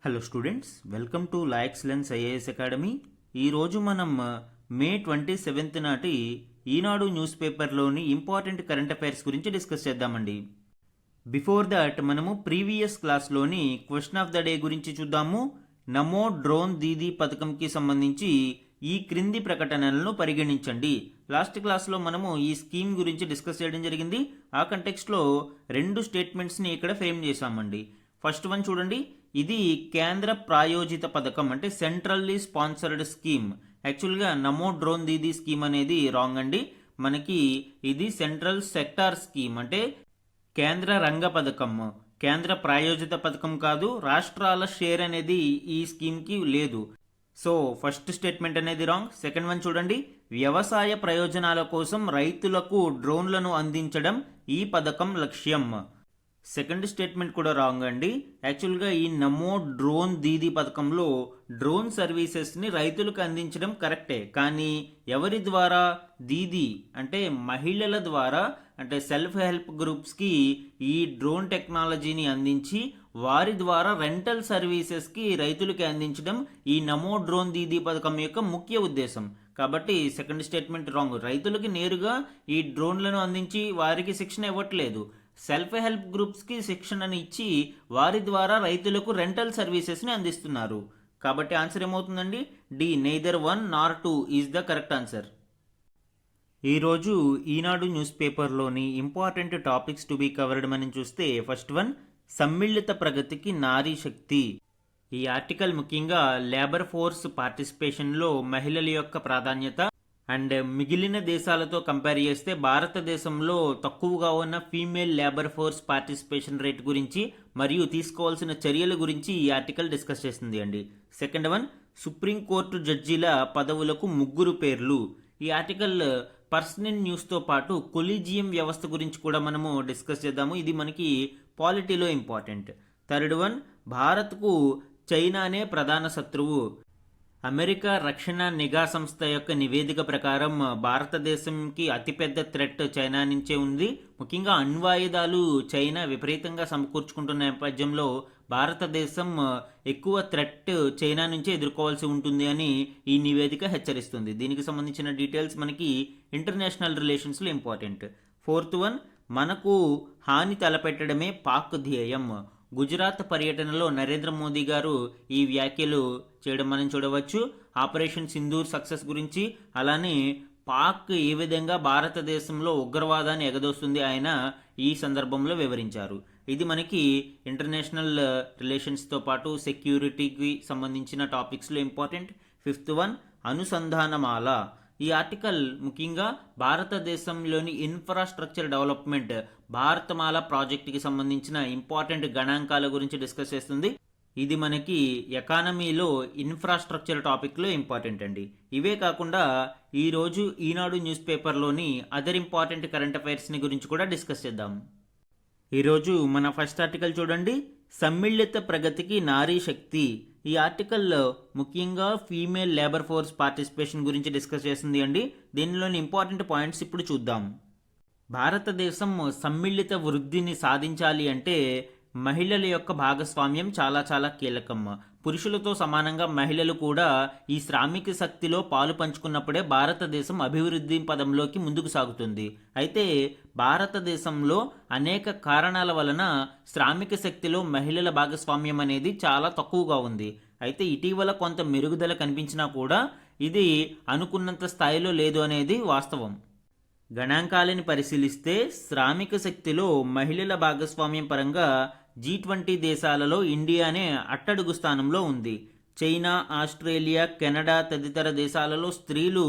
Hello students, welcome to La Excellence IAS academy. ఈరోజు మనం May 27th నాటి Eenadu news పేపర్లోని ఇంపార్టెంట్ కరెంట్ అఫైర్స్ గురించి డిస్కస్ చేద్దామండి. బిఫోర్ దట్ మనము ప్రీవియస్ క్లాస్లోని క్వశ్చన్ ఆఫ్ ద డే గురించి చూద్దాము. నమో డ్రోన్ దీదీ పథకంకి సంబంధించి ఈ క్రింది ప్రకటనలను పరిగణించండి. లాస్ట్ క్లాస్లో మనము ఈ స్కీమ్ గురించి డిస్కస్ చేయడం జరిగింది. ఆ కంటెక్స్ట్లో రెండు స్టేట్మెంట్స్ని ఇక్కడ ఫ్రేమ్ చేశామండి. ఫస్ట్ వన్ చూడండి, ఇది కేంద్ర ప్రాయోజిత పథకం అంటే సెంట్రల్లీ స్పాన్సర్డ్ స్కీమ్. యాక్చువల్గా నమో డ్రోన్ దీదీ స్కీమ్ అనేది రాంగ్ అండి. మనకి ఇది సెంట్రల్ సెక్టార్ స్కీమ్ అంటే కేంద్ర రంగ పథకం, కేంద్ర ప్రాయోజిత పథకం కాదు. రాష్ట్రాల షేర్ అనేది ఈ స్కీమ్కి లేదు. సో ఫస్ట్ స్టేట్మెంట్ అనేది రాంగ్. సెకండ్ వన్ చూడండి, వ్యవసాయ ప్రయోజనాల కోసం రైతులకు డ్రోన్లను అందించడం ఈ పథకం లక్ష్యం. సెకండ్ స్టేట్మెంట్ కూడా రాంగ్ అండి. యాక్చువల్గా ఈ నమో డ్రోన్ దీదీ పథకంలో డ్రోన్ సర్వీసెస్ని రైతులకు అందించడం కరెక్టే, కానీ ఎవరి ద్వారా? దీదీ అంటే మహిళల ద్వారా, అంటే సెల్ఫ్ హెల్ప్ గ్రూప్స్కి ఈ డ్రోన్ టెక్నాలజీని అందించి వారి ద్వారా రెంటల్ సర్వీసెస్కి రైతులకి అందించడం ఈ నమో డ్రోన్ దీదీ పథకం యొక్క ముఖ్య ఉద్దేశం. కాబట్టి సెకండ్ స్టేట్మెంట్ రాంగ్. రైతులకి నేరుగా ఈ డ్రోన్లను అందించి వారికి శిక్షణ ఇవ్వట్లేదు. సెల్ఫ్ హెల్ప్ గ్రూప్స్కి శిక్షణని ఇచ్చి వారి ద్వారా రైతులకు రెంటల్ సర్వీసెస్ని అందిస్తున్నారు. కాబట్టి ఆన్సర్ ఏమవుతుందండి? D, neither 1 nor 2 is the correct answer. ఈరోజు ఈనాడు న్యూస్ పేపర్లోని important topics to be covered మనం చూస్తే ఫస్ట్ వన్, సమ్మిళిత ప్రగతికి నారీ శక్తి. ఈ ఆర్టికల్ ముఖ్యంగా లేబర్ ఫోర్స్ పార్టిసిపేషన్లో మహిళల యొక్క ప్రాధాన్యత అండ్ మిగిలిన దేశాలతో కంపేర్ చేస్తే భారతదేశంలో తక్కువగా ఉన్న female labour force participation rate గురించి మరియు తీసుకోవాల్సిన చర్యల గురించి ఈ ఆర్టికల్ డిస్కస్ చేస్తుంది అండి. సెకండ్ వన్, సుప్రీంకోర్టు జడ్జీల పదవులకు 3 పేర్లు. ఈ ఆర్టికల్ పర్సనల్ న్యూస్తో పాటు కొలీజియం వ్యవస్థ గురించి కూడా మనము డిస్కస్ చేద్దాము. ఇది మనకి పాలిటీలో ఇంపార్టెంట్. థర్డ్ వన్, భారత్కు చైనానే ప్రధాన శత్రువు. అమెరికా రక్షణ నిఘా సంస్థ యొక్క నివేదిక ప్రకారం భారతదేశంకి అతిపెద్ద థ్రెట్ చైనా నుంచే ఉంది. ముఖ్యంగా అణ్వాయుధాలు చైనా విపరీతంగా సమకూర్చుకుంటున్న నేపథ్యంలో భారతదేశం ఎక్కువ థ్రెట్ చైనా నుంచే ఎదుర్కోవాల్సి ఉంటుంది అని ఈ నివేదిక హెచ్చరిస్తుంది. దీనికి సంబంధించిన డీటెయిల్స్ మనకి ఇంటర్నేషనల్ రిలేషన్స్లో ఇంపార్టెంట్. ఫోర్త్ వన్, మనకు హాని తలపెట్టడమే పాక్ ధ్యేయం. గుజరాత్ పర్యటనలో నరేంద్ర మోదీ గారు ఈ వ్యాఖ్యలు చేయడం మనం చూడవచ్చు. ఆపరేషన్ సింధూర్ సక్సెస్ గురించి, అలానే పాక్ ఏ విధంగా భారతదేశంలో ఉగ్రవాదాన్ని ఎగదోస్తుంది ఆయన ఈ సందర్భంలో వివరించారు. ఇది మనకి ఇంటర్నేషనల్ రిలేషన్స్తో పాటు సెక్యూరిటీకి సంబంధించిన టాపిక్స్లో ఇంపార్టెంట్. ఫిఫ్త్ వన్, అనుసంధానమాల. ఈ ఆర్టికల్ ముఖ్యంగా భారతదేశంలోని ఇన్ఫ్రాస్ట్రక్చర్ డెవలప్మెంట్ భారతమాల ప్రాజెక్టుకి సంబంధించిన ఇంపార్టెంట్ గణాంకాల గురించి డిస్కస్ చేస్తుంది. ఇది మనకి ఎకానమీలో ఇన్ఫ్రాస్ట్రక్చర్ టాపిక్లో ఇంపార్టెంట్ అండి. ఇవే కాకుండా ఈరోజు Eenadu news పేపర్లోని other important current అఫైర్స్ని గురించి కూడా డిస్కస్ చేద్దాం. ఈరోజు మన ఫస్ట్ ఆర్టికల్ చూడండి, సమ్మిళిత ప్రగతికి నారీ శక్తి. ఈ ఆర్టికల్ ముఖ్యంగా ఫీమేల్ లేబర్ ఫోర్స్ పార్టిసిపేషన్ గురించి డిస్కస్ చేస్తుంది అండి. దీనిలోని ఇంపార్టెంట్ పాయింట్స్ ఇప్పుడు చూద్దాం. భారతదేశం సమ్మిళిత వృద్ధిని సాధించాలి అంటే మహిళల యొక్క భాగస్వామ్యం చాలా చాలా కీలకం. పురుషులతో సమానంగా మహిళలు కూడా ఈ శ్రామిక శక్తిలో పాలు పంచుకున్నప్పుడే భారతదేశం అభివృద్ధి పదంలోకి ముందుకు సాగుతుంది. అయితే భారతదేశంలో అనేక కారణాల వలన శ్రామిక శక్తిలో మహిళల భాగస్వామ్యం అనేది చాలా తక్కువగా ఉంది. అయితే ఇటీవల కొంత మెరుగుదల కనిపించినా కూడా ఇది అనుకున్నంత స్థాయిలో లేదు అనేది వాస్తవం. గణాంకాలని పరిశీలిస్తే శ్రామిక శక్తిలో మహిళల భాగస్వామ్యం పరంగా G20 దేశాలలో ఇండియానే అట్టడుగు స్థానంలో ఉంది. చైనా, ఆస్ట్రేలియా, కెనడా తదితర దేశాలలో స్త్రీలు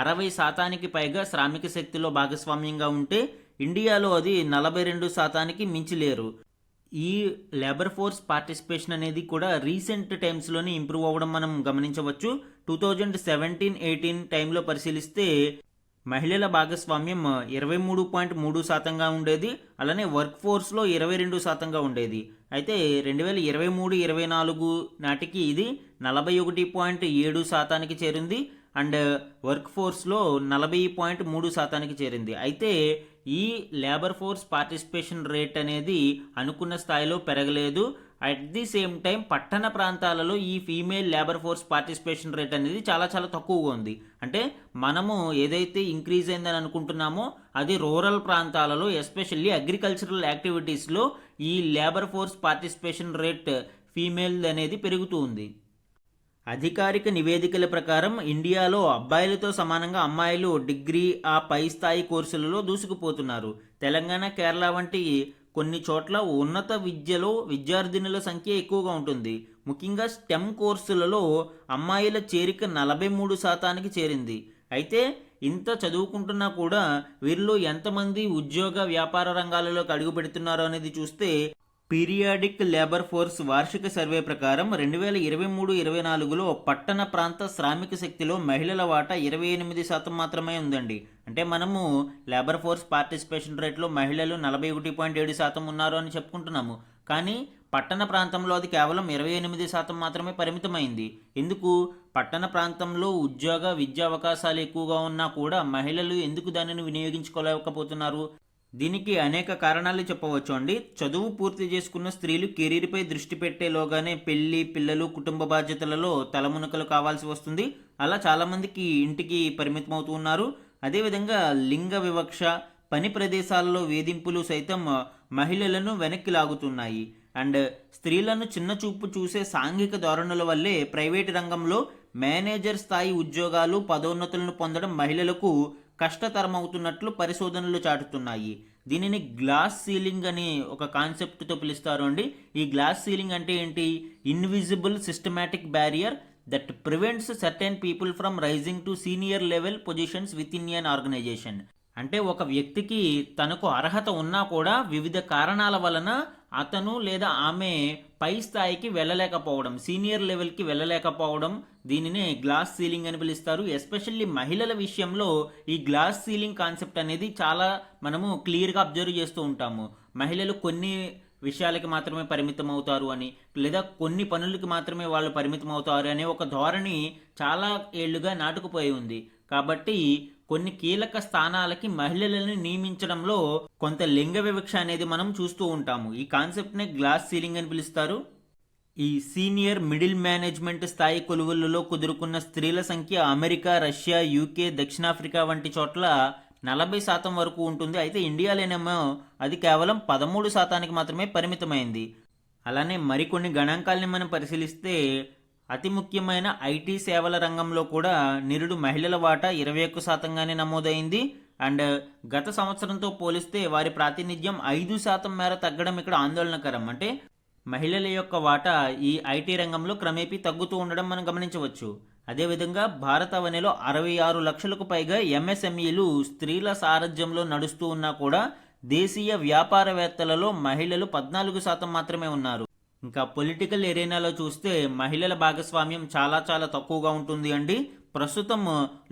60% పైగా శ్రామిక శక్తిలో భాగస్వామ్యంగా ఉంటే ఇండియాలో అది 42% మించి లేరు. ఈ లేబర్ ఫోర్స్ పార్టిసిపేషన్ అనేది కూడా రీసెంట్ టైమ్స్లోనే ఇంప్రూవ్ అవ్వడం మనం గమనించవచ్చు. 2017-18 టైంలో పరిశీలిస్తే మహిళల భాగస్వామ్యం 23.3%గా ఉండేది. అలానే వర్క్ ఫోర్స్లో 22%గా ఉండేది. అయితే 2023-24 నాటికి ఇది 41.7%కి చేరింది. అండ్ వర్క్ ఫోర్స్లో 40.3% చేరింది. అయితే ఈ లేబర్ ఫోర్స్ పార్టిసిపేషన్ రేట్ అనేది అనుకున్న స్థాయిలో పెరగలేదు. అట్ ది సేమ్ టైం పట్టణ ప్రాంతాలలో ఈ female labour force participation rate అనేది చాలా చాలా తక్కువగా ఉంది. అంటే మనము ఏదైతే ఇంక్రీజ్ అయిందని అనుకుంటున్నామో అది రూరల్ ప్రాంతాలలో ఎస్పెషల్లీ అగ్రికల్చరల్ యాక్టివిటీస్లో ఈ labour force participation rate female అనేది పెరుగుతూ ఉంది. అధికారిక నివేదికల ప్రకారం ఇండియాలో అబ్బాయిలతో సమానంగా అమ్మాయిలు డిగ్రీ ఆ పై స్థాయి కోర్సులలో దూసుకుపోతున్నారు. తెలంగాణ, కేరళ వంటి కొన్ని చోట్ల ఉన్నత విద్యలో విద్యార్థినుల సంఖ్య ఎక్కువగా ఉంటుంది. ముఖ్యంగా స్టెమ్ కోర్సులలో అమ్మాయిల చేరిక 43% చేరింది. అయితే ఇంత చదువుకుంటున్నా కూడా వీరిలో ఎంతమంది ఉద్యోగ వ్యాపార రంగాలలోకి అడుగు పెడుతున్నారో అనేది చూస్తే పీరియాడిక్ లేబర్ ఫోర్స్ వార్షిక సర్వే ప్రకారం 2023-24లో పట్టణ ప్రాంత శ్రామిక శక్తిలో మహిళల వాటా 28% మాత్రమే ఉందండి. అంటే మనము లేబర్ ఫోర్స్ పార్టిసిపేషన్ రేట్లో మహిళలు 41.7% ఉన్నారు అని చెప్పుకుంటున్నాము. కానీ పట్టణ ప్రాంతంలో అది కేవలం 28% మాత్రమే పరిమితమైంది. ఎందుకు? పట్టణ ప్రాంతంలో ఉద్యోగ విద్యా అవకాశాలు ఎక్కువగా ఉన్నా కూడా మహిళలు ఎందుకు దానిని వినియోగించుకోలేకపోతున్నారు? దీనికి అనేక కారణాలు చెప్పవచ్చు అండి. చదువు పూర్తి చేసుకున్న స్త్రీలు కెరీర్పై దృష్టి పెట్టేలోగానే పెళ్లి, పిల్లలు, కుటుంబ బాధ్యతలలో తలమునకలు కావాల్సి వస్తుంది. అలా చాలామందికి ఇంటికి పరిమితం అవుతూ ఉన్నారు. అదేవిధంగా లింగ వివక్ష, పని ప్రదేశాలలో వేధింపులు సైతం మహిళలను వెనక్కి లాగుతున్నాయి. అండ్ స్త్రీలను చిన్న చూపు చూసే సాంఘిక ధోరణుల వల్లే ప్రైవేటు రంగంలో మేనేజర్ స్థాయి ఉద్యోగాలు, పదోన్నతులను పొందడం మహిళలకు కష్టతరమవుతున్నట్లు పరిశోధనలు చాటుతున్నాయి. దీనిని గ్లాస్ సీలింగ్ అని ఒక కాన్సెప్ట్తో పిలుస్తారు అండి. ఈ గ్లాస్ సీలింగ్ అంటే ఏంటి? Invisible systematic barrier that prevents certain people from rising to senior level positions within an organisation. అంటే ఒక వ్యక్తికి తనకు అర్హత ఉన్నా కూడా వివిధ కారణాల వలన అతను లేదా ఆమె పై స్థాయికి వెళ్ళలేకపోవడం, సీనియర్ లెవెల్కి వెళ్ళలేకపోవడం, దీనినే గ్లాస్ సీలింగ్ అని పిలుస్తారు. ఎస్పెషల్లీ మహిళల విషయంలో ఈ గ్లాస్ సీలింగ్ కాన్సెప్ట్ అనేది చాలా మనము క్లియర్గా అబ్జర్వ్ చేస్తూ ఉంటాము. మహిళలు కొన్ని విషయాలకి మాత్రమే పరిమితం అవుతారు అని, లేదా కొన్ని పనులకి మాత్రమే వాళ్ళు పరిమితం అవుతారు అనే ఒక ధోరణి చాలా ఏళ్లుగా నాటుకుపోయి ఉంది. కాబట్టి కొన్ని కీలక స్థానాలకి మహిళలను నియమించడంలో కొంత లింగ వివక్ష అనేది మనం చూస్తూ ఉంటాము. ఈ కాన్సెప్ట్నే గ్లాస్ సీలింగ్ అని పిలుస్తారు. ఈ సీనియర్ మిడిల్ మేనేజ్మెంట్ స్థాయి కొలువులలో కుదురుకున్న స్త్రీల సంఖ్య అమెరికా, రష్యా, యూకే, దక్షిణాఫ్రికా వంటి చోట్ల 40% వరకు ఉంటుంది. అయితే ఇండియాలోనేమో అది కేవలం 13% మాత్రమే పరిమితమైంది. అలానే మరికొన్ని గణాంకాలని మనం పరిశీలిస్తే అతి ముఖ్యమైన ఐటీ సేవల రంగంలో కూడా నిరుడు మహిళల వాటా 21%గానే నమోదైంది. అండ్ గత సంవత్సరంతో పోలిస్తే వారి ప్రాతినిధ్యం 5% మేర తగ్గడం ఇక్కడ ఆందోళనకరం. అంటే మహిళల యొక్క వాటా ఈ ఐటీ రంగంలో క్రమేపీ తగ్గుతూ ఉండడం మనం గమనించవచ్చు. అదేవిధంగా భారతావనిలో 66 లక్షలకు పైగా ఎంఎస్ఎంఈలు స్త్రీల సారథ్యంలో నడుస్తూ ఉన్నా కూడా దేశీయ వ్యాపారవేత్తలలో మహిళలు 14% మాత్రమే ఉన్నారు. ఇంకా పొలిటికల్ ఎరీనాలో చూస్తే మహిళల భాగస్వామ్యం చాలా చాలా తక్కువగా ఉంటుంది అండి. ప్రస్తుతం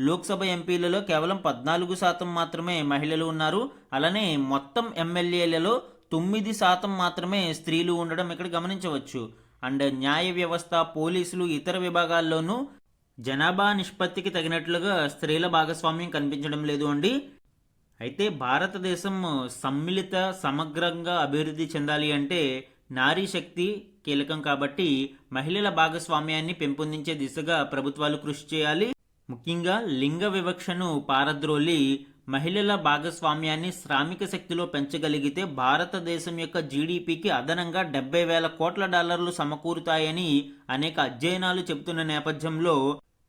లోక్సభ ఎంపీలలో కేవలం 14% మాత్రమే మహిళలు ఉన్నారు. అలానే మొత్తం ఎమ్మెల్యేలలో 9% మాత్రమే స్త్రీలు ఉండడం ఇక్కడ గమనించవచ్చు. అండ్ న్యాయ వ్యవస్థ, పోలీసులు, ఇతర విభాగాల్లోనూ జనాభా నిష్పత్తికి తగినట్లుగా స్త్రీల భాగస్వామ్యం కనిపించడం లేదు అండి. అయితే భారతదేశం సమ్మిళిత సమగ్రంగా అభివృద్ధి చెందాలి అంటే నారీ శక్తి కీలకం. కాబట్టి మహిళల భాగస్వామ్యాన్ని పెంపొందించే దిశగా ప్రభుత్వాలు కృషి చేయాలి. ముఖ్యంగా లింగ వివక్షను పారద్రోలి మహిళల భాగస్వామ్యాన్ని శ్రామిక శక్తిలో పెంచగలిగితే భారతదేశం యొక్క జీడిపికి అదనంగా $70,000 కోట్ల సమకూరుతాయని అనేక అధ్యయనాలు చెబుతున్న నేపథ్యంలో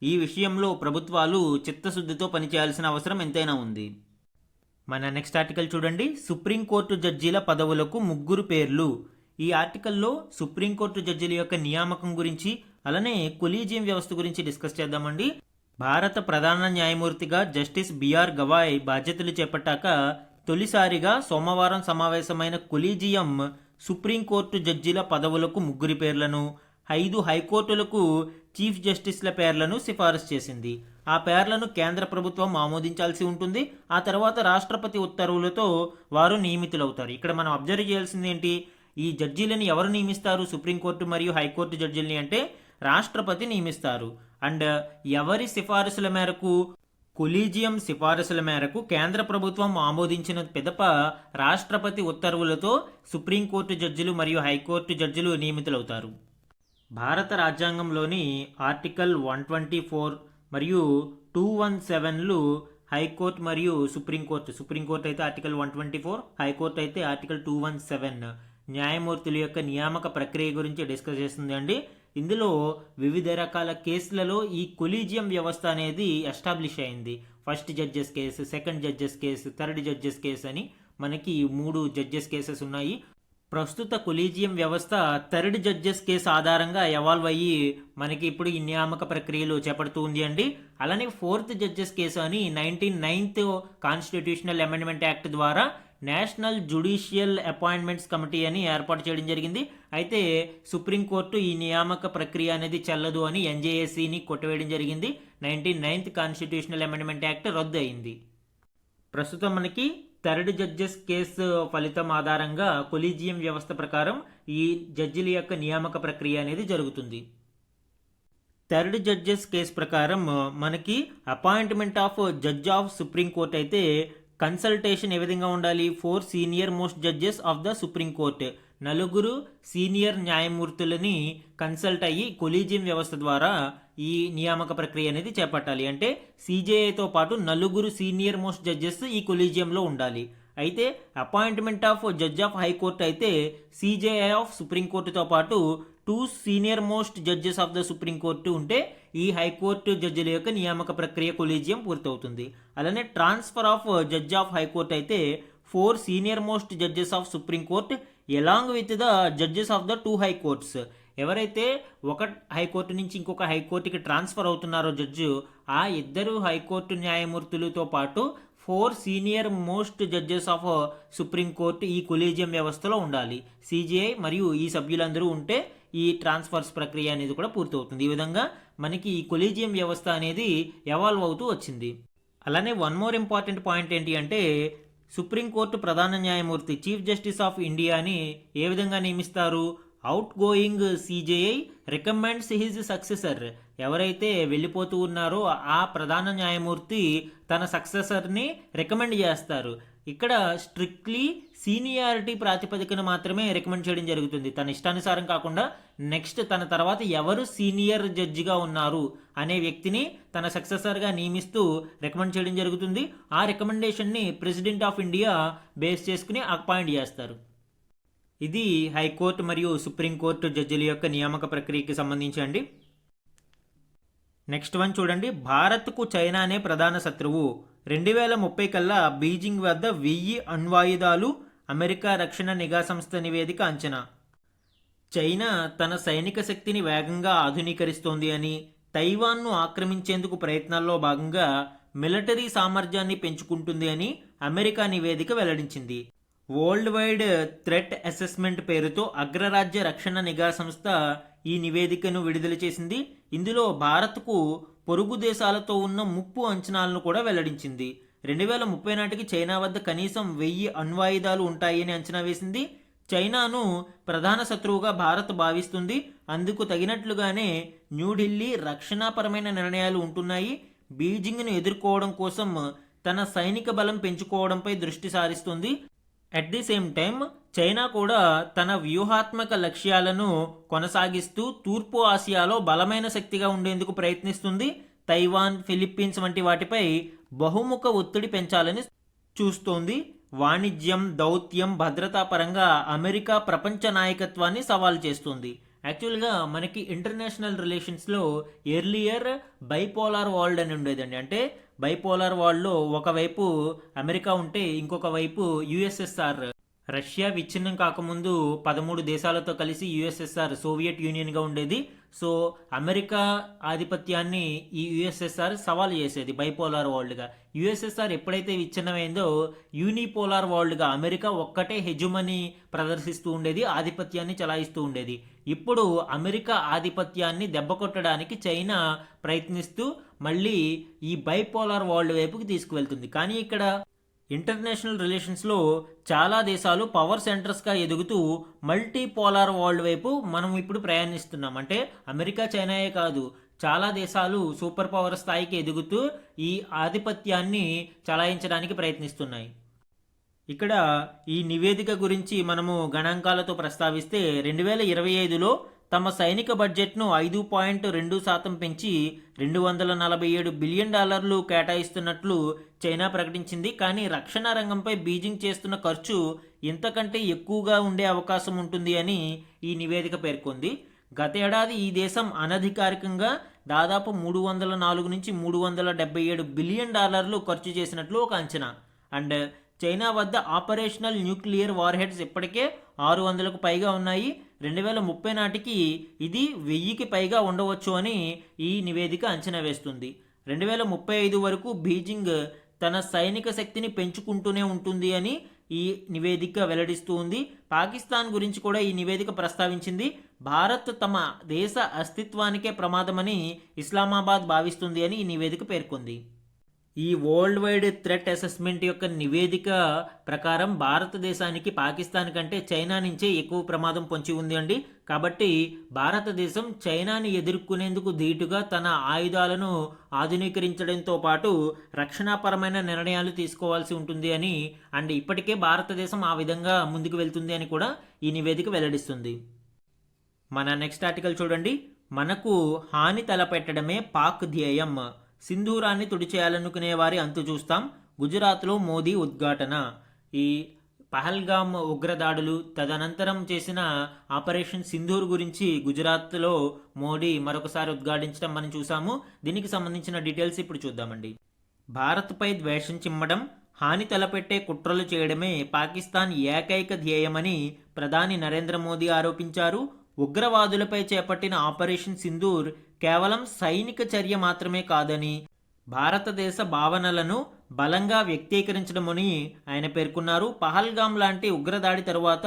ఈ విషయంలో ప్రభుత్వాలు చిత్తశుద్ధితో పనిచేయాల్సిన అవసరం ఎంతైనా ఉంది. మన నెక్స్ట్ ఆర్టికల్ చూడండి. సుప్రీంకోర్టు జడ్జీల పదవులకు 3 పేర్లు. ఈ ఆర్టికల్లో సుప్రీంకోర్టు జడ్జీల యొక్క నియామకం గురించి, అలానే కొలీజియం వ్యవస్థ గురించి డిస్కస్ చేద్దామండి. భారత ప్రధాన న్యాయమూర్తిగా జస్టిస్ బిఆర్ గవాయ్ బాధ్యతలు చేపట్టాక తొలిసారిగా సోమవారం సమావేశమైన కొలీజియం సుప్రీంకోర్టు జడ్జీల పదవులకు 3 పేర్లను, 5 హైకోర్టులకు చీఫ్ జస్టిస్ల పేర్లను సిఫారసు చేసింది. ఆ పేర్లను కేంద్ర ప్రభుత్వం ఆమోదించాల్సి ఉంటుంది. ఆ తర్వాత రాష్ట్రపతి ఉత్తర్వులతో వారు నియమితులవుతారు. ఇక్కడ మనం అబ్జర్వ్ చేయాల్సింది ఏంటి? ఈ జడ్జీలను ఎవరు నియమిస్తారు? సుప్రీంకోర్టు మరియు హైకోర్టు జడ్జీలని అంటే రాష్ట్రపతి నియమిస్తారు. అండ్ ఎవరి సిఫారసుల మేరకు? కొలీజియం సిఫారసుల మేరకు కేంద్ర ప్రభుత్వం ఆమోదించిన పిదప రాష్ట్రపతి ఉత్తర్వులతో సుప్రీంకోర్టు జడ్జిలు మరియు హైకోర్టు జడ్జిలు నియమితులవుతారు. భారత రాజ్యాంగంలోని ఆర్టికల్ 124 మరియు 217లు హైకోర్టు మరియు సుప్రీంకోర్టు అయితే ఆర్టికల్ 124, హైకోర్టు అయితే ఆర్టికల్ 217 న్యాయమూర్తుల యొక్క నియామక ప్రక్రియ గురించి డిస్కస్ చేస్తుంది అండి. ఇందులో వివిధ రకాల కేసులలో ఈ కొలీజియం వ్యవస్థ అనేది ఎస్టాబ్లిష్ అయింది. First judges case, second judges case, third judges case అని మనకి 3 జడ్జెస్ కేసెస్ ఉన్నాయి. ప్రస్తుత కొలీజియం వ్యవస్థ థర్డ్ జడ్జెస్ కేసు ఆధారంగా ఎవాల్వ్ అయ్యి మనకి ఇప్పుడు ఈ నియామక ప్రక్రియలు చేపడుతూ ఉంది అండి. అలానే ఫోర్త్ జడ్జెస్ కేసు అని 1909 కాన్స్టిట్యూషనల్ అమెండ్మెంట్ యాక్ట్ ద్వారా నేషనల్ జ్యుడిషియల్ అపాయింట్మెంట్స్ కమిటీ అని ఏర్పాటు చేయడం జరిగింది. అయితే సుప్రీంకోర్టు ఈ నియామక ప్రక్రియ అనేది చెల్లదు అని ఎన్జేఏసీని కొట్టివేయడం జరిగింది. 1909 కాన్స్టిట్యూషనల్ అమెండ్మెంట్ యాక్ట్ రద్దు అయింది. ప్రస్తుతం మనకి థర్డ్ జడ్జెస్ కేసు ఫలితం ఆధారంగా కొలీజియం వ్యవస్థ ప్రకారం ఈ జడ్జిల యొక్క నియామక ప్రక్రియ అనేది జరుగుతుంది. థర్డ్ జడ్జెస్ కేసు ప్రకారం మనకి appointment of judge of supreme court అయితే కన్సల్టేషన్ ఏ విధంగా ఉండాలి? 4 senior most judges of the supreme court, 4 senior న్యాయమూర్తులని కన్సల్ట్ అయ్యి కొలీజియం వ్యవస్థ ద్వారా ఈ నియామక ప్రక్రియ అనేది చేపట్టాలి. అంటే సిజేఐతో పాటు 4 సీనియర్ మోస్ట్ జడ్జెస్ ఈ కొలీజియంలో ఉండాలి. అయితే appointment of judge of high court అయితే సిజేఐ ఆఫ్ సుప్రీంకోర్టుతో పాటు 2 senior most judges of the supreme court ఉంటే ఈ హైకోర్టు జడ్జిల యొక్క నియామక ప్రక్రియ కొలీజియం పూర్తవుతుంది. అలానే transfer of judge of high court అయితే 4 senior most judges of supreme court along with the judges of the 2 high courts. ఎవరైతే ఒక హైకోర్టు నుంచి ఇంకొక హైకోర్టుకి ట్రాన్స్ఫర్ అవుతున్నారో జడ్జి, ఆ 2 హైకోర్టు న్యాయమూర్తులతో పాటు 4 senior most judges of supreme court ఈ కొలీజియం వ్యవస్థలో ఉండాలి. సిజిఐ మరియు ఈ సభ్యులందరూ ఉంటే ఈ ట్రాన్స్ఫర్స్ ప్రక్రియ అనేది కూడా పూర్తవుతుంది. ఈ విధంగా మనకి ఈ కొలీజియం వ్యవస్థ అనేది ఎవాల్వ్ అవుతూ వచ్చింది. అలానే వన్ మోర్ ఇంపార్టెంట్ పాయింట్ ఏంటి అంటే సుప్రీంకోర్టు ప్రధాన న్యాయమూర్తి చీఫ్ జస్టిస్ ఆఫ్ ఇండియాని ఏ విధంగా నియమిస్తారు? Out going CJI recommends his successor. ఎవరైతే వెళ్ళిపోతూ ఉన్నారో ఆ ప్రధాన న్యాయమూర్తి తన సక్సెసర్ని రికమెండ్ చేస్తారు. ఇక్కడ స్ట్రిక్ట్లీ సీనియారిటీ ప్రాతిపదికన మాత్రమే రికమెండ్ చేయడం జరుగుతుంది. తన ఇష్టానుసారం కాకుండా నెక్స్ట్ తన తర్వాత ఎవరు సీనియర్ జడ్జిగా ఉన్నారు అనే వ్యక్తిని తన సక్సెసర్గా నియమిస్తూ రికమెండ్ చేయడం జరుగుతుంది. ఆ రికమెండేషన్ని ప్రెసిడెంట్ ఆఫ్ ఇండియా బేస్ చేసుకుని అపాయింట్ చేస్తారు. ఇది హైకోర్టు మరియు సుప్రీంకోర్టు జడ్జిల యొక్క నియామక ప్రక్రియకి సంబంధించి అండి. నెక్స్ట్ వన్ చూడండి. భారత్కు చైనానే ప్రధాన శత్రువు. 2030 కల్లా బీజింగ్ వద్ద 1000 అణ్వాయుధాలు. అమెరికా రక్షణ నిఘా సంస్థ నివేదిక అంచనా. చైనా తన సైనిక శక్తిని వేగంగా ఆధునీకరిస్తోంది అని, తైవాన్ను ఆక్రమించేందుకు ప్రయత్నాల్లో భాగంగా మిలిటరీ సామర్థ్యాన్ని పెంచుకుంటుంది అని అమెరికా నివేదిక వెల్లడించింది. వరల్డ్ వైడ్ థ్రెట్ అసెస్మెంట్ పేరుతో అగ్రరాజ్య రక్షణ నిఘా సంస్థ ఈ నివేదికను విడుదల చేసింది. ఇందులో భారత్కు పొరుగు దేశాలతో ఉన్న ముప్పు అంచనాలను కూడా వెల్లడించింది. 2030 నాటికి చైనా వద్ద కనీసం 1000 అణ్వాయుధాలు ఉంటాయని అంచనా వేసింది. చైనాను ప్రధాన శత్రువుగా భారత్ భావిస్తుంది. అందుకు తగినట్లుగానే న్యూఢిల్లీ రక్షణాపరమైన నిర్ణయాలు ఉంటున్నాయి. బీజింగ్ను ఎదుర్కోవడం కోసం తన సైనిక బలం పెంచుకోవడంపై దృష్టి సారిస్తుంది. At the same time China కూడా తన వ్యూహాత్మక లక్ష్యాలను కొనసాగిస్తూ తూర్పు ఆసియాలో బలమైన శక్తిగా ఉండేందుకు ప్రయత్నిస్తుంది. తైవాన్, ఫిలిప్పీన్స్ వంటి వాటిపై బహుముఖ ఒత్తిడి పెంచాలని చూస్తోంది. వాణిజ్యం, దౌత్యం, భద్రతా పరంగా అమెరికా ప్రపంచ నాయకత్వాన్ని సవాల్ చేస్తుంది. యాక్చువల్గా మనకి ఇంటర్నేషనల్ రిలేషన్స్లో ఎర్లియర్ బైపోలార్ వరల్డ్ అని ఉండేదండి. అంటే బైపోలార్ వరల్డ్లో ఒకవైపు అమెరికా ఉంటే ఇంకొక వైపు యుఎస్ఎస్ఆర్. రష్యా విచ్ఛిన్నం కాకముందు 13 దేశాలతో కలిసి యుఎస్ఎస్ఆర్ సోవియట్ యూనియన్గా ఉండేది. సో అమెరికా ఆధిపత్యాన్ని ఈ యుఎస్ఎస్ఆర్ సవాల్ చేసేది బైపోలార్ వరల్డ్గా. యుఎస్ఎస్ఆర్ ఎప్పుడైతే విచ్ఛిన్నమైందో యూనిపోలార్ వరల్డ్గా అమెరికా ఒక్కటే హెజుమని ప్రదర్శిస్తూ ఉండేది, ఆధిపత్యాన్ని చలాయిస్తూ ఉండేది. ఇప్పుడు అమెరికా ఆధిపత్యాన్ని దెబ్బకొట్టడానికి చైనా ప్రయత్నిస్తూ మళ్ళీ ఈ బైపోలార్ వరల్డ్ వైపుకి తీసుకువెళ్తుంది. కానీ ఇక్కడ ఇంటర్నేషనల్ రిలేషన్స్లో చాలా దేశాలు పవర్ సెంటర్స్గా ఎదుగుతూ మల్టీపోలార్ వరల్డ్ వైపు మనం ఇప్పుడు ప్రయాణిస్తున్నాం. అంటే అమెరికా, చైనాయే కాదు, చాలా దేశాలు సూపర్ పవర్ స్థాయికి ఎదుగుతూ ఈ ఆధిపత్యాన్ని చలాయించడానికి ప్రయత్నిస్తున్నాయి. ఇక్కడ ఈ నివేదిక గురించి మనము గణాంకాలతో ప్రస్తావిస్తే 2025లో తమ సైనిక బడ్జెట్ను 5.2% పెంచి $247 బిలియన్ కేటాయిస్తున్నట్లు చైనా ప్రకటించింది. కానీ రక్షణ రంగంపై బీజింగ్ చేస్తున్న ఖర్చు ఇంతకంటే ఎక్కువగా ఉండే అవకాశం ఉంటుంది అని ఈ నివేదిక పేర్కొంది. గత ఏడాది ఈ దేశం అనధికారికంగా దాదాపు 304 నుంచి $377 బిలియన్ ఖర్చు చేసినట్లు ఒక అంచనా. అండ్ చైనా వద్ద ఆపరేషనల్ న్యూక్లియర్ వార్ హెడ్స్ ఇప్పటికే 600కు పైగా ఉన్నాయి. 2030 నాటికి ఇది 1000కి పైగా ఉండవచ్చు అని ఈ నివేదిక అంచనా వేస్తుంది. 2035 వరకు బీజింగ్ తన సైనిక శక్తిని పెంచుకుంటూనే ఉంటుంది అని ఈ నివేదిక వెల్లడిస్తూ ఉంది. పాకిస్తాన్ గురించి కూడా ఈ నివేదిక ప్రస్తావించింది. భారత్ తమ దేశ అస్తిత్వానికే ప్రమాదమని ఇస్లామాబాద్ భావిస్తుంది అని ఈ నివేదిక పేర్కొంది. ఈ వరల్డ్ వైడ్ థ్రెట్ అసెస్మెంట్ యొక్క నివేదిక ప్రకారం భారతదేశానికి పాకిస్తాన్ కంటే చైనా నుంచే ఎక్కువ ప్రమాదం పొంచి ఉంది అండి. కాబట్టి భారతదేశం చైనాని ఎదుర్కొనేందుకు ధీటుగా తన ఆయుధాలను ఆధునీకరించడంతో పాటు రక్షణాపరమైన నిర్ణయాలు తీసుకోవాల్సి ఉంటుంది అని అండ్ ఇప్పటికే భారతదేశం ఆ విధంగా ముందుకు వెళ్తుంది అని కూడా ఈ నివేదిక వెల్లడిస్తుంది. మన నెక్స్ట్ ఆర్టికల్ చూడండి. మనకు హాని తలపెట్టడమే పాక్ ధ్యేయం, సింధూరాన్ని తుడిచేయాలనుకునే వారి అంతు చూస్తాం, గుజరాత్లో మోదీ ఉద్ఘాటన. ఈ పహల్గామ్ ఉగ్రదాడులు తదనంతరం చేసిన ఆపరేషన్ సింధూర్ గురించి గుజరాత్లో మోడీ మరొకసారి ఉద్ఘాటించడం మనం చూసాము. దీనికి సంబంధించిన డీటెయిల్స్ ఇప్పుడు చూద్దామండి. భారత్పై ద్వేషం చిమ్మడం, హాని తలపెట్టే కుట్రలు చేయడమే పాకిస్తాన్ ఏకైక ధ్యేయమని ప్రధాని నరేంద్ర మోదీ ఆరోపించారు. ఉగ్రవాదులపై చేపట్టిన ఆపరేషన్ సింధూర్ కేవలం సైనిక చర్య మాత్రమే కాదని, భారతదేశ భావనలను బలంగా వ్యక్తీకరించడమని ఆయన పేర్కొన్నారు. పహల్గామ్ లాంటి ఉగ్రదాడి తరువాత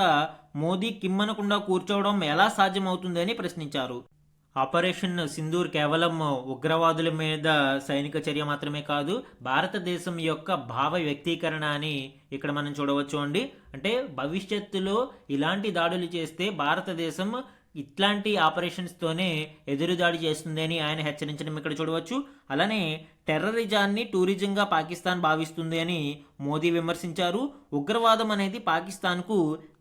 మోదీ కిమ్మనకుండా కూర్చోవడం ఎలా సాధ్యమవుతుందని ప్రశ్నించారు. ఆపరేషన్ సింధూర్ కేవలం ఉగ్రవాదుల మీద సైనిక చర్య మాత్రమే కాదు, భారతదేశం యొక్క భావ వ్యక్తీకరణ అని ఇక్కడ మనం చూడవచ్చు అండి. అంటే భవిష్యత్తులో ఇలాంటి దాడులు చేస్తే భారతదేశం ఇట్లాంటి ఆపరేషన్స్తోనే ఎదురుదాడి చేస్తుందని ఆయన హెచ్చరించడం ఇక్కడ చూడవచ్చు. అలానే టెర్రరిజాన్ని టూరిజంగా పాకిస్తాన్ భావిస్తుంది అని మోదీ విమర్శించారు. ఉగ్రవాదం అనేది పాకిస్తాన్కు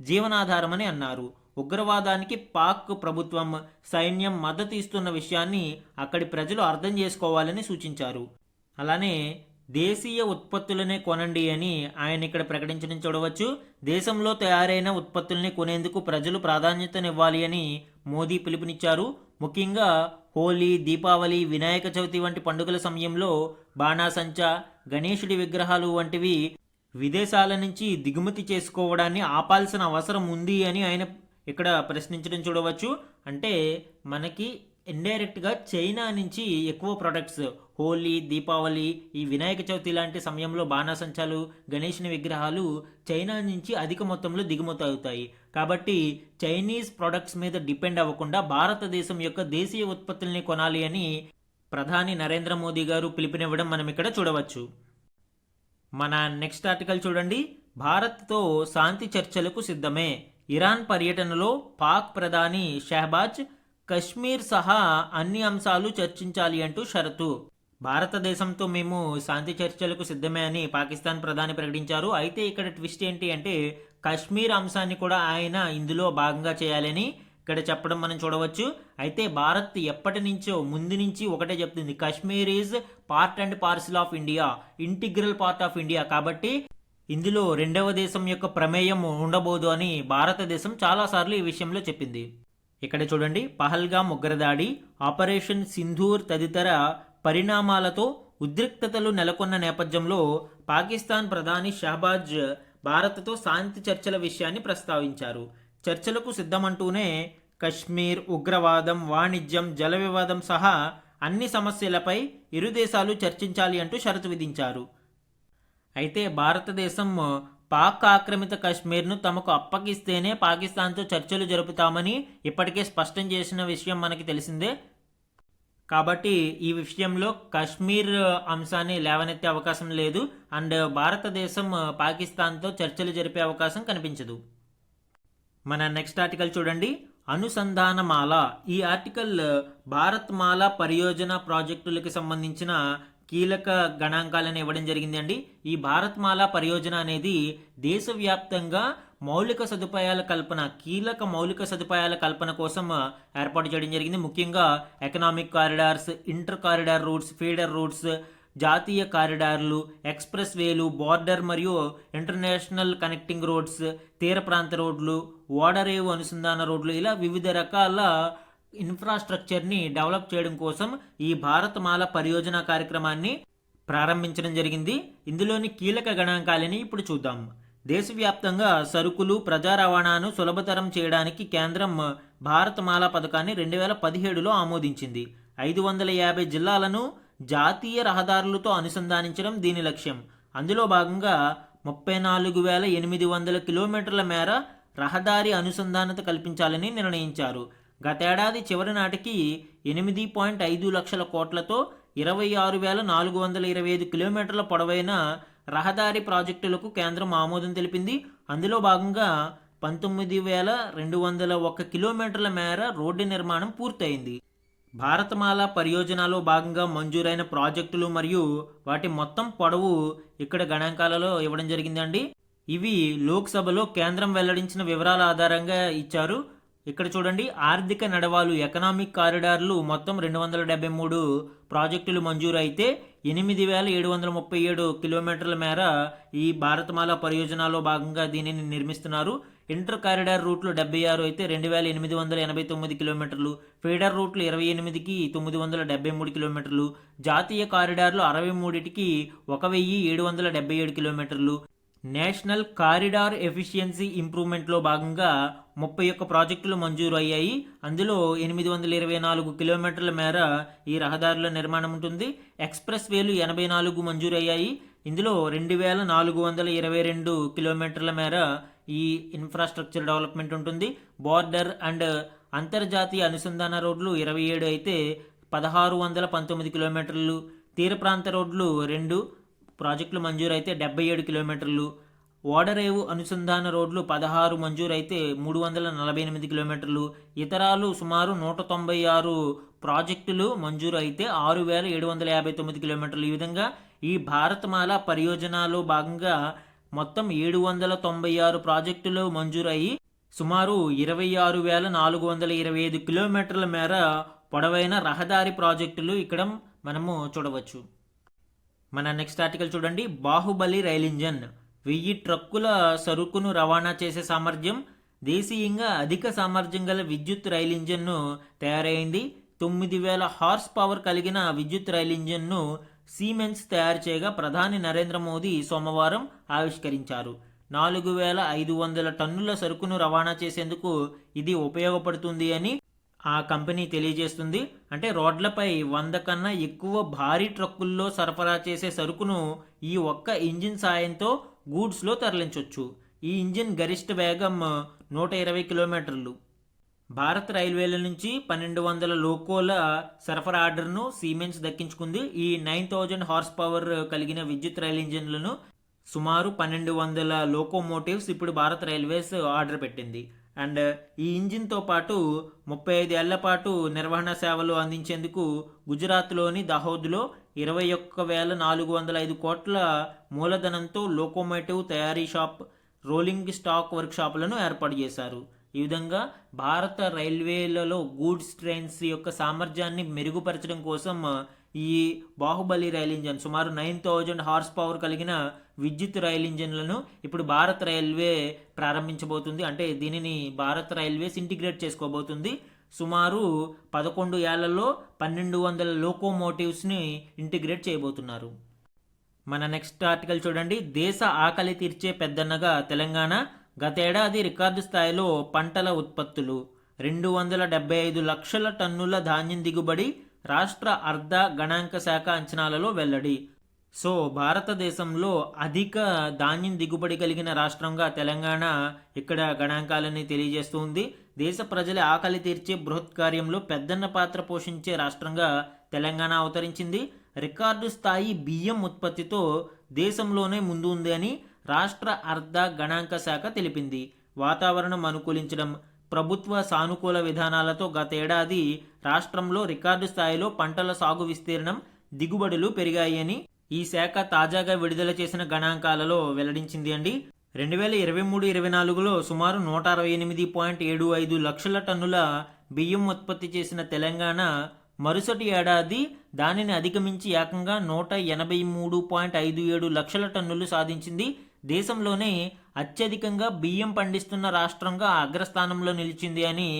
జీవనాధారమని అన్నారు. ఉగ్రవాదానికి పాక్ ప్రభుత్వం, సైన్యం మద్దతు ఇస్తున్న విషయాన్ని అక్కడి ప్రజలు అర్థం చేసుకోవాలని సూచించారు. అలానే దేశీయ ఉత్పత్తులనే కొనండి అని ఆయన ఇక్కడ ప్రకటించడం చూడవచ్చు. దేశంలో తయారైన ఉత్పత్తుల్ని కొనేందుకు ప్రజలు ప్రాధాన్యతనివ్వాలి అని మోదీ పిలుపునిచ్చారు. ముఖ్యంగా హోలీ, దీపావళి, వినాయక చవితి వంటి పండుగల సమయంలో బాణాసంచా, గణేశుడి విగ్రహాలు వంటివి విదేశాల నుంచి దిగుమతి చేసుకోవడాన్ని ఆపాల్సిన అవసరం ఉంది అని ఆయన ఇక్కడ ప్రశ్నించడం చూడవచ్చు. అంటే మనకి ఇండైరెక్ట్గా చైనా నుంచి ఎక్కువ ప్రొడక్ట్స్, హోలీ, దీపావళి, ఈ వినాయక చవితి లాంటి సమయంలో బాణాసంచాలు, గణేషుని విగ్రహాలు చైనా నుంచి అధిక మొత్తంలో దిగుమతి అవుతాయి. కాబట్టి చైనీస్ ప్రొడక్ట్స్ మీద డిపెండ్ అవ్వకుండా భారతదేశం యొక్క దేశీయ ఉత్పత్తుల్ని కొనాలి అని ప్రధాని నరేంద్ర మోదీ గారు పిలుపునివ్వడం మనం ఇక్కడ చూడవచ్చు. మన నెక్స్ట్ ఆర్టికల్ చూడండి. భారత్తో శాంతి చర్చలకు సిద్ధమే, ఇరాన్ పర్యటనలో పాక్ ప్రధాని షహబాజ్, కశ్మీర్ సహా అన్ని అంశాలు చర్చించాలి అంటూ షరతు. భారతదేశంతో మేము శాంతి చర్చలకు సిద్ధమే అని పాకిస్తాన్ ప్రధాని ప్రకటించారు. అయితే ఇక్కడ ట్విస్ట్ ఏంటి అంటే కశ్మీర్ అంశాన్ని కూడా ఆయన ఇందులో భాగంగా చేయాలని ఇక్కడ చెప్పడం మనం చూడవచ్చు. అయితే భారత్ ఎప్పటి నుంచో ముందు నుంచి ఒకటే చెప్తుంది, Kashmir is part and parcel of India, integral part of India. కాబట్టి ఇందులో రెండవ దేశం యొక్క ప్రమేయం ఉండబోదు అని భారతదేశం చాలాసార్లు ఈ విషయంలో చెప్పింది. ఇక్కడ చూడండి, పహల్గామ్ ఉగ్రదాడి, ఆపరేషన్ సింధూర్ తదితర పరిణామాలతో ఉద్రిక్తతలు నెలకొన్న నేపథ్యంలో పాకిస్తాన్ ప్రధాని షహబాజ్ భారత్తో శాంతి చర్చల విషయాన్ని ప్రస్తావించారు. చర్చలకు సిద్ధమంటూనే కశ్మీర్, ఉగ్రవాదం, వాణిజ్యం, జల వివాదం సహా అన్ని సమస్యలపై ఇరు దేశాలు చర్చించాలి అంటూ షరతు విధించారు. అయితే భారతదేశం పాక్ ఆక్రమిత కశ్మీర్ను తమకు అప్పగిస్తేనే పాకిస్తాన్తో చర్చలు జరుపుతామని ఇప్పటికే స్పష్టం చేసిన విషయం మనకి తెలిసిందే. కాబట్టి ఈ విషయంలో కశ్మీర్ అంశాన్ని లేవనెత్తే అవకాశం లేదు. అండ్ భారతదేశం పాకిస్తాన్తో చర్చలు జరిపే అవకాశం కనిపించదు. మన నెక్స్ట్ ఆర్టికల్ చూడండి. అనుసంధానమాల. ఈ ఆర్టికల్ భారత్ మాల పరియోజన ప్రాజెక్టులకి సంబంధించిన కీలక గణాంకాలను ఇవ్వడం జరిగిందండి. ఈ భారత్ మాల పరియోజన అనేది దేశవ్యాప్తంగా మౌలిక సదుపాయాల కల్పన, కీలక మౌలిక సదుపాయాల కల్పన కోసం ఏర్పాటు చేయడం జరిగింది. ముఖ్యంగా economic corridors, inter corridor roots, feeder roots, జాతీయ కారిడార్లు, ఎక్స్ప్రెస్ వేలు, బార్డర్ మరియు ఇంటర్నేషనల్ కనెక్టింగ్ రోడ్స్, తీర ప్రాంత రోడ్లు, ఓడరేవు అనుసంధాన రోడ్లు, ఇలా వివిధ రకాల ఇన్ఫ్రాస్ట్రక్చర్ని డెవలప్ చేయడం కోసం ఈ భారతమాల పరియోజన కార్యక్రమాన్ని ప్రారంభించడం జరిగింది. ఇందులోని కీలక గణాంకాలని ఇప్పుడు చూద్దాం. దేశవ్యాప్తంగా సరుకులు, ప్రజా రవాణాను సులభతరం చేయడానికి కేంద్రం భారతమాల పథకాన్ని 2017లో ఆమోదించింది. 550 జిల్లాలను జాతీయ రహదారులతో అనుసంధానించడం దీని లక్ష్యం. అందులో భాగంగా 34,800 కిలోమీటర్ల మేర రహదారి అనుసంధానత కల్పించాలని నిర్ణయించారు. గతేడాది చివరి నాటికి 8.5 లక్షల కోట్లతో 26,425 కిలోమీటర్ల పొడవైన రహదారి ప్రాజెక్టులకు కేంద్రం ఆమోదం తెలిపింది. అందులో భాగంగా 19,201 కిలోమీటర్ల మేర రోడ్డు నిర్మాణం పూర్తయింది. భారతమాల పరియోజనలో భాగంగా మంజూరైన ప్రాజెక్టులు మరియు వాటి మొత్తం పొడవు ఇక్కడ గణాంకాలలో ఇవ్వడం జరిగిందండి. ఇవి లోక్సభలో కేంద్రం వెల్లడించిన వివరాల ఆధారంగా ఇచ్చారు. ఇక్కడ చూడండి, ఆర్థిక నడవాలు, ఎకనామిక్ కారిడార్లు మొత్తం 273 ప్రాజెక్టులు మంజూరు అయితే 8,737 కిలోమీటర్ల మేర ఈ భారతమాల పరియోజనలో భాగంగా దీనిని నిర్మిస్తున్నారు. ఇంటర్ కారిడార్ రూట్లు 76 అయితే 2,889 కిలోమీటర్లు, ఫీడర్ రూట్లు 28కి 973 కిలోమీటర్లు, జాతీయ కారిడార్లు 63కి 1,777 కిలోమీటర్లు, నేషనల్ కారిడార్ ఎఫిషియన్సీ ఇంప్రూవ్మెంట్లో భాగంగా 31 ప్రాజెక్టులు మంజూరు అయ్యాయి. అందులో 824 కిలోమీటర్ల మేర ఈ రహదారుల నిర్మాణం ఉంటుంది. ఎక్స్ప్రెస్ వేలు 84 మంజూరు అయ్యాయి. ఇందులో 2,422 కిలోమీటర్ల మేర ఈ ఇన్ఫ్రాస్ట్రక్చర్ డెవలప్మెంట్ ఉంటుంది. బార్డర్ అండ్ అంతర్జాతీయ అనుసంధాన రోడ్లు 27 అయితే 1,619 కిలోమీటర్లు, తీర ప్రాంత రోడ్లు 2 ప్రాజెక్టులు మంజూరు అయితే 77 కిలోమీటర్లు, ఓడరేవు అనుసంధాన రోడ్లు 16 మంజూరు అయితే 348 కిలోమీటర్లు, ఇతరాలు సుమారు 196 ప్రాజెక్టులు మంజూరు అయితే 6,759 కిలోమీటర్లు. ఈ విధంగా ఈ భారతమాల పరియోజనలో భాగంగా మొత్తం 796 ప్రాజెక్టులు మంజూరు అయ్యి సుమారు 26,425 కిలోమీటర్ల మేర పొడవైన రహదారి ప్రాజెక్టులు ఇక్కడ మనము చూడవచ్చు. మన నెక్స్ట్ ఆర్టికల్ చూడండి. బాహుబలి రైల్ ఇంజన్ 1000 ట్రక్కుల సరుకును రవాణా చేసే సామర్థ్యం. దేశీయంగా అధిక సామర్థ్యం గల విద్యుత్ రైల్ ఇంజన్ను తయారైంది. 9,000 హార్స్ పవర్ కలిగిన విద్యుత్ రైల్ ఇంజన్ను సీమెన్స్ తయారు చేయగా ప్రధాని నరేంద్ర మోదీ సోమవారం ఆవిష్కరించారు. 4,500 టన్నుల సరుకును రవాణా చేసేందుకు ఇది ఉపయోగపడుతుంది అని ఆ కంపెనీ తెలియజేస్తుంది. అంటే రోడ్లపై 100 కన్నా ఎక్కువ భారీ ట్రక్కుల్లో సరఫరా చేసే సరుకును ఈ ఒక్క ఇంజిన్ సాయంతో గూడ్స్లో తరలించవచ్చు. ఈ ఇంజిన్ గరిష్ట వేగం 120 కిలోమీటర్లు. భారత రైల్వేల నుంచి 1,200 లోకోల సరఫరా ఆర్డర్ను సీమెన్స్ దక్కించుకుంది. ఈ 9,000 హార్స్ పవర్ కలిగిన విద్యుత్ రైల్ ఇంజిన్లను సుమారు 1,200 లోకోమోటివ్స్ ఇప్పుడు భారత రైల్వేస్ ఆర్డర్ పెట్టింది. అండ్ ఈ ఇంజిన్తో పాటు 35 ఏళ్ల పాటు నిర్వహణ సేవలు అందించేందుకు గుజరాత్లోని దాహోద్లో 21,405 కోట్ల మూలధనంతో లోకోమోటివ్ తయారీ షాప్, రోలింగ్ స్టాక్ వర్క్షాపులను ఏర్పాటు చేశారు. ఈ విధంగా భారత రైల్వేలలో గూడ్స్ ట్రైన్స్ యొక్క సామర్థ్యాన్ని మెరుగుపరచడం కోసం ఈ బాహుబలి రైల్ ఇంజన్ సుమారు 9,000 హార్స్ పవర్ కలిగిన విద్యుత్ రైల్ ఇంజన్లను ఇప్పుడు భారత రైల్వే ప్రారంభించబోతుంది. అంటే దీనిని భారత రైల్వేస్ ఇంటిగ్రేట్ చేసుకోబోతుంది. సుమారు 11 ఏళ్లలో 1,200 లోకోమోటివ్స్ని ఇంటిగ్రేట్ చేయబోతున్నారు. మన నెక్స్ట్ ఆర్టికల్ చూడండి. దేశ ఆకలి తీర్చే పెద్దన్నగా తెలంగాణ. గతేడాది రికార్డు స్థాయిలో పంటల ఉత్పత్తులు 275 లక్షల టన్నుల ధాన్యం దిగుబడి రాష్ట్ర అర్ధ గణాంక శాఖ అంచనాలలో వెల్లడి. సో భారతదేశంలో అధిక ధాన్యం దిగుబడి కలిగిన రాష్ట్రంగా తెలంగాణ ఇక్కడ గణాంకాలని తెలియజేస్తుంది. దేశ ప్రజల ఆకలి తీర్చే బృహత్ కార్యంలో పెద్దన్న పాత్ర పోషించే రాష్ట్రంగా తెలంగాణ అవతరించింది. రికార్డు స్థాయి బియ్యం ఉత్పత్తితో దేశంలోనే ముందు ఉంది అని రాష్ట్ర అర్ధ గణాంక శాఖ తెలిపింది. వాతావరణం అనుకూలించడం, ప్రభుత్వ సానుకూల విధానాలతో గతేడాది రాష్ట్రంలో రికార్డు స్థాయిలో పంటల సాగు విస్తీర్ణం, దిగుబడులు పెరిగాయని ఈ శాఖ తాజాగా విడుదల చేసిన గణాంకాలలో వెల్లడించింది అండి. 2023-24లో సుమారు 168.75 లక్షల టన్నుల బియ్యం ఉత్పత్తి చేసిన తెలంగాణ మరుసటి ఏడాది దానిని అధిగమించి ఏకంగా 183.57 లక్షల టన్నులు సాధించింది. దేశంలోనే అత్యధికంగా బియ్యం పండిస్తున్న రాష్ట్రంగా అగ్రస్థానంలో నిలిచింది అని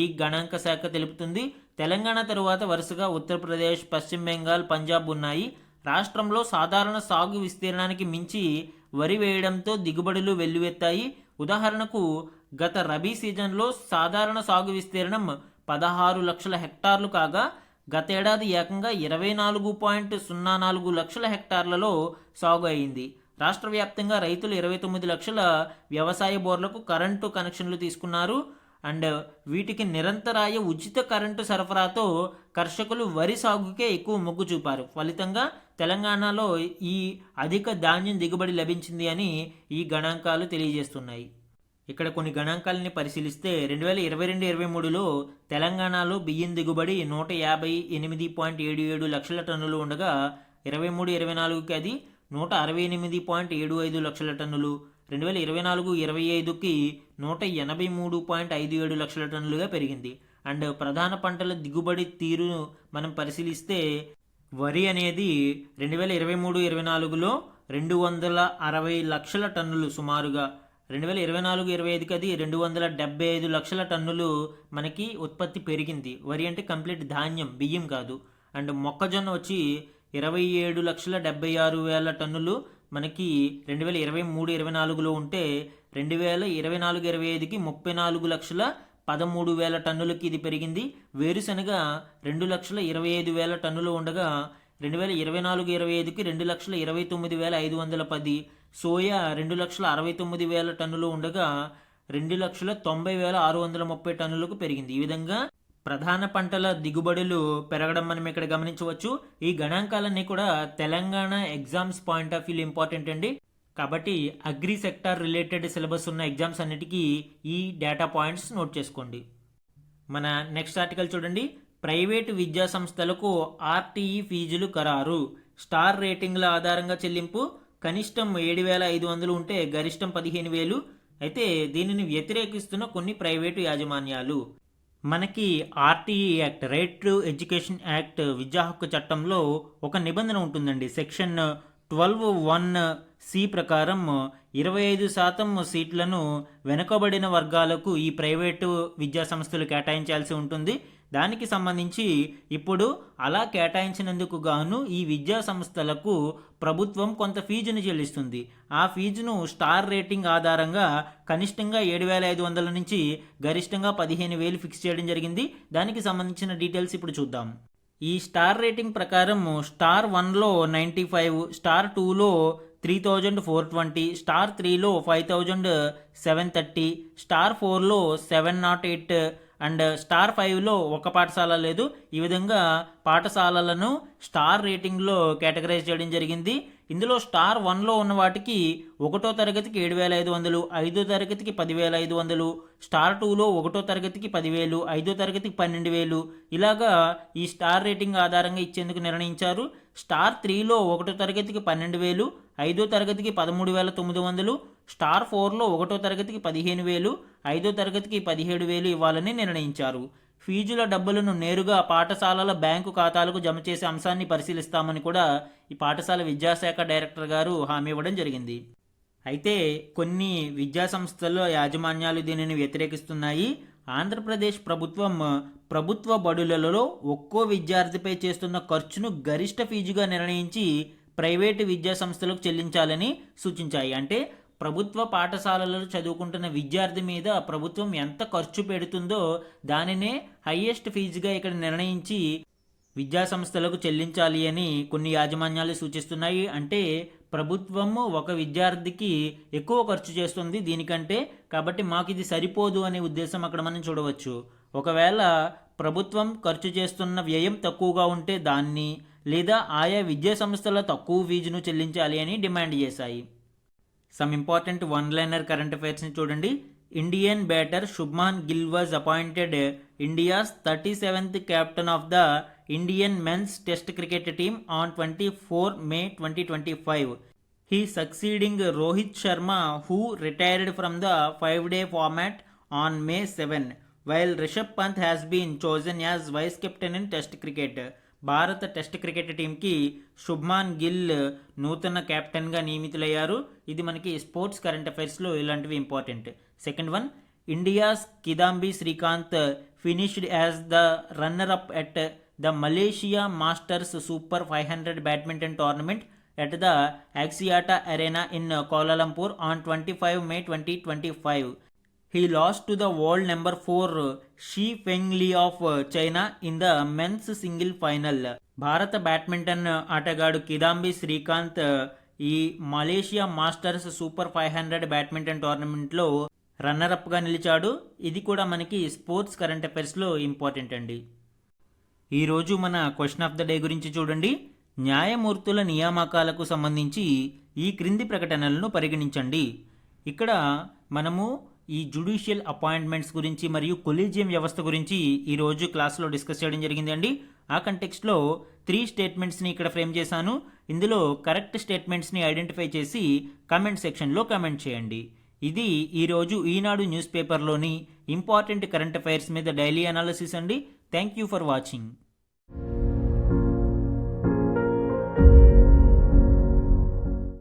ఈ గణాంక శాఖ తెలుపుతుంది. తెలంగాణ తరువాత వరుసగా ఉత్తరప్రదేశ్, పశ్చిమ బెంగాల్, పంజాబ్ ఉన్నాయి. రాష్ట్రంలో సాధారణ సాగు విస్తీర్ణానికి మించి వరి వేయడంతో దిగుబడులు వెల్లువెత్తాయి. ఉదాహరణకు గత రబీ సీజన్లో సాధారణ సాగు విస్తీర్ణం 16 లక్షల హెక్టార్లు కాగా గతేడాది ఏకంగా 24.04 లక్షల హెక్టార్లలో సాగు అయింది. రాష్ట్ర వ్యాప్తంగా రైతులు 29 లక్షల వ్యవసాయ బోర్లకు కరెంటు కనెక్షన్లు తీసుకున్నారు. అండ్ వీటికి నిరంతరాయ ఉచిత కరెంటు సరఫరాతో కర్షకులు వరి సాగుకే ఎక్కువ మొగ్గు చూపారు. ఫలితంగా తెలంగాణలో ఈ అధిక ధాన్యం దిగుబడి లభించింది అని ఈ గణాంకాలు తెలియజేస్తున్నాయి. ఇక్కడ కొన్ని గణాంకాలని పరిశీలిస్తే 2022-23లో తెలంగాణలో బియ్యం దిగుబడి 158.77 లక్షల టన్నులు ఉండగా 23-24కి అది 168.75 లక్షల టన్నులు, 2024-25కి 183.57 లక్షల టన్నులుగా పెరిగింది. అండ్ ప్రధాన పంటల దిగుబడి తీరు మనం పరిశీలిస్తే వరి అనేది 2023-24లో 260 లక్షల టన్నులు సుమారుగా, 2024-25కి అది 275 లక్షల టన్నులు మనకి ఉత్పత్తి పెరిగింది. వరి అంటే కంప్లీట్ ధాన్యం, బియ్యం కాదు. అండ్ మొక్కజొన్న వచ్చి 27,76,000 టన్నులు మనకి 2023-24లో ఉంటే 2024-25కి 34,13,000 టన్నులకి ఇది పెరిగింది. వేరుశనగ 2,25,000 టన్నులు ఉండగా 2024-25కి 2,29,510, సోయా 2,69,000 టన్నులు ఉండగా 2,90,630 టన్నులకు పెరిగింది. ఈ విధంగా ప్రధాన పంటల దిగుబడులు పెరగడం మనం ఇక్కడ గమనించవచ్చు. ఈ గణాంకాలన్నీ కూడా Telangana exams point of view important అండి. కాబట్టి అగ్రి సెక్టార్ రిలేటెడ్ సిలబస్ ఉన్న ఎగ్జామ్స్ అన్నిటికీ ఈ డేటా పాయింట్స్ నోట్ చేసుకోండి. మన నెక్స్ట్ ఆర్టికల్ చూడండి. ప్రైవేటు విద్యా సంస్థలకు ఆర్టీఈ ఫీజులు ఖరారు, స్టార్ రేటింగ్ల ఆధారంగా చెల్లింపు, కనిష్టం 7,500 ఉంటే గరిష్టం 15,000. అయితే దీనిని వ్యతిరేకిస్తున్న కొన్ని ప్రైవేటు యాజమాన్యాలు. మనకి RTE act, right to education act, విద్యా హక్కు చట్టంలో ఒక నిబంధన ఉంటుందండి. సెక్షన్ 12(1)(c) ప్రకారం 25% సీట్లను వెనుకబడిన వర్గాలకు ఈ ప్రైవేటు విద్యా సంస్థలు కేటాయించాల్సి ఉంటుంది. దానికి సంబంధించి ఇప్పుడు అలా కేటాయించినందుకు గాను ఈ విద్యా సంస్థలకు ప్రభుత్వం కొంత ఫీజును చెల్లిస్తుంది. ఆ ఫీజును స్టార్ రేటింగ్ ఆధారంగా కనిష్టంగా 7,500 నుంచి గరిష్టంగా 15,000 ఫిక్స్ చేయడం జరిగింది. దానికి సంబంధించిన డీటెయిల్స్ ఇప్పుడు చూద్దాం. ఈ స్టార్ రేటింగ్ ప్రకారం స్టార్ 1లో 95, స్టార్ 2లో 3,420, స్టార్ 3లో 5,730, స్టార్ 4లో 708 అండ్ స్టార్ 5లో ఒక పాఠశాల లేదు. ఈ విధంగా పాఠశాలలను స్టార్ రేటింగ్లో కేటగరైజ్ చేయడం జరిగింది. ఇందులో స్టార్ 1లో ఉన్న వాటికి 1వ తరగతికి 7,500, 5వ తరగతికి 10,500, స్టార్ 2లో 1వ తరగతికి 10,000, 5వ తరగతికి 12,000 ఇలాగా ఈ స్టార్ రేటింగ్ ఆధారంగా ఇచ్చేందుకు నిర్ణయించారు. స్టార్ 3లో 1వ తరగతికి 12,000, 5వ తరగతికి 13,900, స్టార్ 4లో 1వ తరగతికి 15,000, 5వ తరగతికి 17,000 ఇవ్వాలని నిర్ణయించారు. ఫీజుల డబ్బులను నేరుగా పాఠశాలల బ్యాంకు ఖాతాలకు జమ చేసే అంశాన్ని పరిశీలిస్తామని కూడా ఈ పాఠశాల విద్యాశాఖ డైరెక్టర్ గారు హామీ ఇవ్వడం జరిగింది. అయితే కొన్ని విద్యా సంస్థల్లో యాజమాన్యాలు దీనిని వ్యతిరేకిస్తున్నాయి. ఆంధ్రప్రదేశ్ ప్రభుత్వం ప్రభుత్వ బడులలో ఒక్కో విద్యార్థిపై చేస్తున్న ఖర్చును గరిష్ట ఫీజుగా నిర్ణయించి ప్రైవేటు విద్యా సంస్థలకు చెల్లించాలని సూచించాయి. అంటే ప్రభుత్వ పాఠశాలలలో చదువుకుంటున్న విద్యార్థి మీద ప్రభుత్వం ఎంత ఖర్చు పెడుతుందో దానినే హైయెస్ట్ ఫీజుగా ఇక్కడ నిర్ణయించి విద్యా సంస్థలకు చెల్లించాలి అని కొన్ని యాజమాన్యాలు సూచిస్తున్నాయి. అంటే ప్రభుత్వము ఒక విద్యార్థికి ఎక్కువ ఖర్చు చేస్తుంది దీనికంటే, కాబట్టి మాకు ఇది సరిపోదు అనే ఉద్దేశం అక్కడ మనం చూడవచ్చు. ఒకవేళ ప్రభుత్వం ఖర్చు చేస్తున్న వ్యయం తక్కువగా ఉంటే దాన్ని, లేదా ఆయా విద్యా సంస్థల తక్కువ ఫీజును చెల్లించాలి అని డిమాండ్ చేశాయి. Some important one liner current అఫైర్స్ని చూడండి. Indian batter Shubman Gill was appointed India's 37th captain of the Indian men's Test cricket team on 24 May 2025. He succeeding Rohit Sharma, who retired from the 5-day format on May 7, while Rishabh Pant has been chosen as vice captain in Test cricket. భారత test cricket టీంకి శుభ్మాన్ గిల్ నూతన కెప్టెన్గా నియమితులయ్యారు. ఇది మనకి sports current అఫైర్స్లో ఇలాంటివి important. Second one, India's Kidambi Srikanth finished as the runner up at the Malaysia masters super 500 badminton tournament at the Axiata Arena in Kuala Lumpur on 25 May 2025. He lost to the world number 4 Shi Fengli of China in the men's single final. భారత badminton ఆటగాడు కిదాంబి శ్రీకాంత్ ఈ Malaysia masters super 500 badminton టోర్నమెంట్లో రన్నరప్గా నిలిచాడు. ఇది కూడా మనకి sports current అఫైర్స్లో important అండి. ఈరోజు మన క్వశ్చన్ ఆఫ్ ద డే గురించి చూడండి. న్యాయమూర్తుల నియామకాలకు సంబంధించి ఈ క్రింది ప్రకటనలను పరిగణించండి. ఇక్కడ మనము ఈ జ్యుడిషియల్ అపాయింట్మెంట్స్ గురించి మరియు కొలీజియం వ్యవస్థ గురించి ఈరోజు క్లాస్లో డిస్కస్ చేయడం జరిగిందండి. ఆ కంటెక్స్ట్లో 3 స్టేట్మెంట్స్ని ఇక్కడ ఫ్రేమ్ చేశాను. ఇందులో కరెక్ట్ స్టేట్మెంట్స్ని ఐడెంటిఫై చేసి కామెంట్ సెక్షన్లో కామెంట్ చేయండి. ఇది ఈరోజు ఈనాడు న్యూస్ పేపర్లోని ఇంపార్టెంట్ కరెంట్ అఫైర్స్ మీద డైలీ అనాలిసిస్ అండి. Thank you for watching.